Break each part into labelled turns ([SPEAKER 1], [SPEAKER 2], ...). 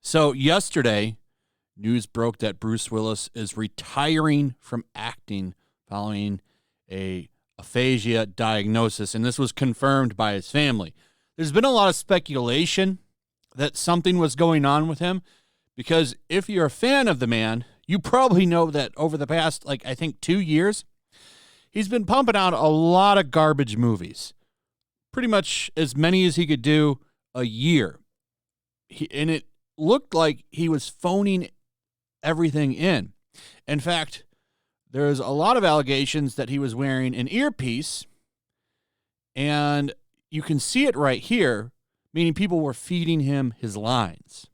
[SPEAKER 1] So yesterday, news broke that Bruce Willis is retiring from acting following a aphasia diagnosis, and this was confirmed by his family. There's been a lot of speculation that something was going on with him, because if you're a fan of the man, you probably know that over the past, I think 2 years, he's been pumping out a lot of garbage movies, pretty much as many as he could do a year. And it looked like he was phoning everything in. In fact, there's a lot of allegations that he was wearing an earpiece, and you can see it right here, meaning people were feeding him his lines.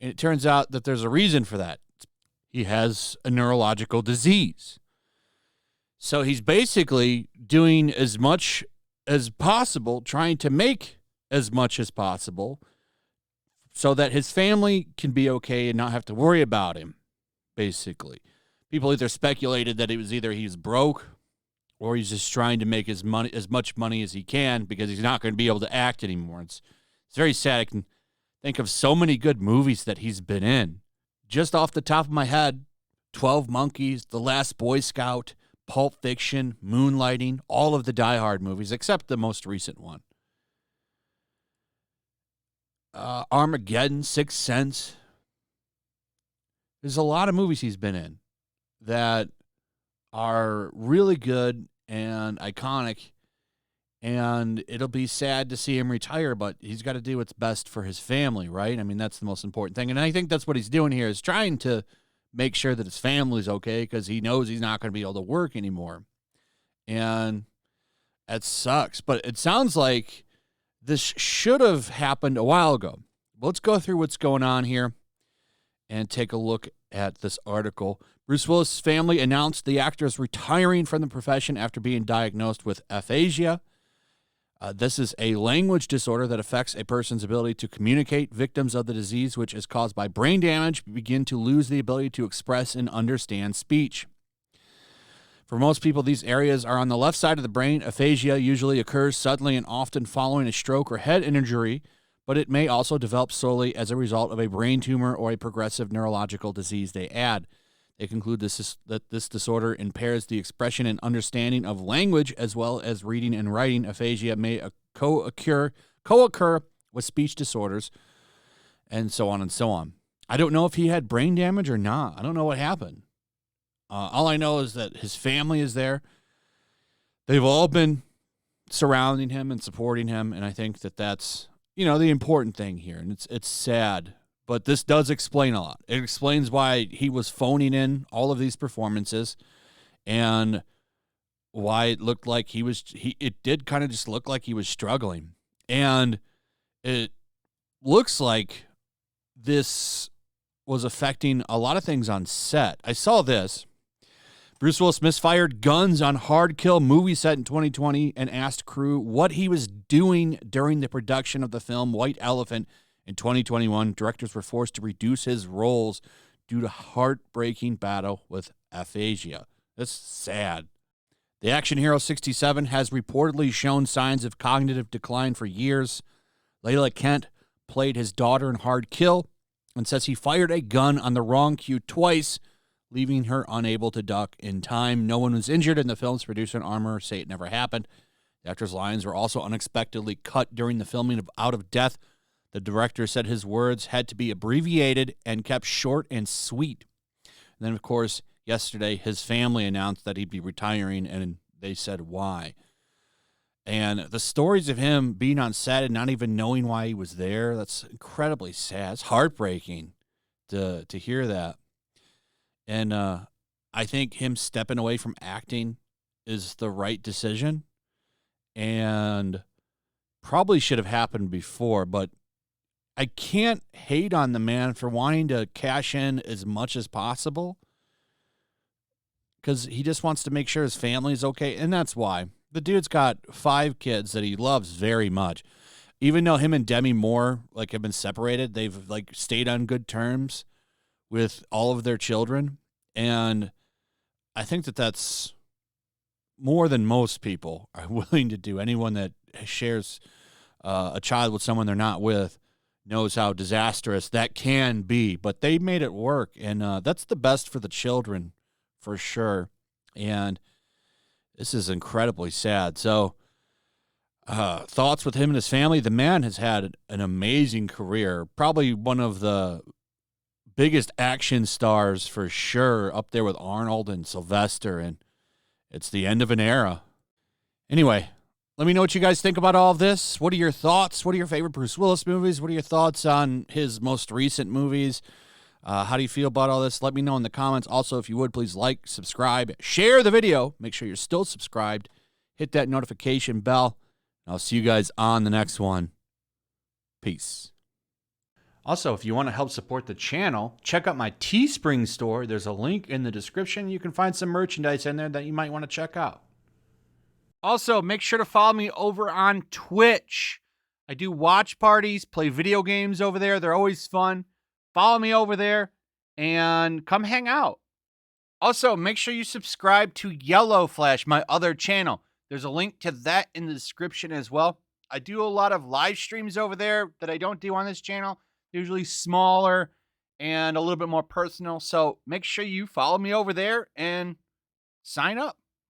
[SPEAKER 1] And it turns out that there's a reason for that. He has a neurological disease. So he's basically doing as much as possible, trying to make as much as possible, so that his family can be okay and not have to worry about him, basically. People either speculated that he's broke, or he's just trying to make as much money as he can because he's not going to be able to act anymore. It's very sad. I can think of so many good movies that he's been in. Just off the top of my head, 12 Monkeys, The Last Boy Scout, Pulp Fiction, Moonlighting, all of the Die Hard movies, except the most recent one. Armageddon, Sixth Sense. There's a lot of movies he's been in that are really good and iconic, and it'll be sad to see him retire, but he's got to do what's best for his family, right? I mean, that's the most important thing, and I think that's what he's doing here, is trying to make sure that his family's okay, because he knows he's not going to be able to work anymore, and that sucks. But it sounds like this should have happened a while ago. Let's go through what's going on here and take a look at this article. Bruce Willis' family announced the actor is retiring from the profession after being diagnosed with aphasia. This is a language disorder that affects a person's ability to communicate. Victims of the disease, which is caused by brain damage, begin to lose the ability to express and understand speech. For most people, these areas are on the left side of the brain. Aphasia usually occurs suddenly and often following a stroke or head injury, but it may also develop slowly as a result of a brain tumor or a progressive neurological disease, they add. They conclude that this disorder impairs the expression and understanding of language as well as reading and writing. Aphasia may co-occur with speech disorders, and so on and so on. I don't know if he had brain damage or not. I don't know what happened. All I know is that his family is there. They've all been surrounding him and supporting him, and I think that that's, the important thing here. And it's sad, but this does explain a lot. It explains why he was phoning in all of these performances, and why it looked like it did kind of just look like he was struggling. And it looks like this was affecting a lot of things on set. I saw this. Bruce Willis misfired guns on hard kill movie set in 2020 and asked crew what he was doing during the production of the film White Elephant in 2021. Directors were forced to reduce his roles due to heartbreaking battle with aphasia. That's sad. The action hero 67 has reportedly shown signs of cognitive decline for years. Layla Kent played his daughter in Hard Kill and says he fired a gun on the wrong cue twice, leaving her unable to duck in time. No one was injured, and the film's producer and armorer say it never happened. The actor's lines were also unexpectedly cut during the filming of Out of Death. The director said his words had to be abbreviated and kept short and sweet. And then, of course, yesterday, his family announced that he'd be retiring, and they said why. And the stories of him being on set and not even knowing why he was there, that's incredibly sad. It's heartbreaking to hear that. And I think him stepping away from acting is the right decision, and probably should have happened before, but I can't hate on the man for wanting to cash in as much as possible, because he just wants to make sure his family is okay, and that's why. The dude's got 5 kids that he loves very much. Even though him and Demi Moore have been separated, they've stayed on good terms with all of their children. And I think that that's more than most people are willing to do. Anyone that shares a child with someone they're not with knows how disastrous that can be. But they made it work, and that's the best for the children, for sure. And this is incredibly sad. So, thoughts with him and his family. The man has had an amazing career, probably one of the biggest action stars for sure, up there with Arnold and Sylvester, and it's the end of an era. Anyway, let me know what you guys think about all of this. What are your thoughts? What are your favorite Bruce Willis movies? What are your thoughts on his most recent movies? How do you feel about all this? Let me know in the comments. Also, if you would, please like, subscribe, share the video. Make sure you're still subscribed. Hit that notification bell. I'll see you guys on the next one. Peace. Also, if you want to help support the channel, check out my Teespring store. There's a link in the description. You can find some merchandise in there that you might want to check out. Also, make sure to follow me over on Twitch. I do watch parties, play video games over there. They're always fun. Follow me over there and come hang out. Also, make sure you subscribe to YellowFlash, my other channel. There's a link to that in the description as well. I do a lot of live streams over there that I don't do on this channel. They're usually smaller and a little bit more personal. So make sure you follow me over there and sign up.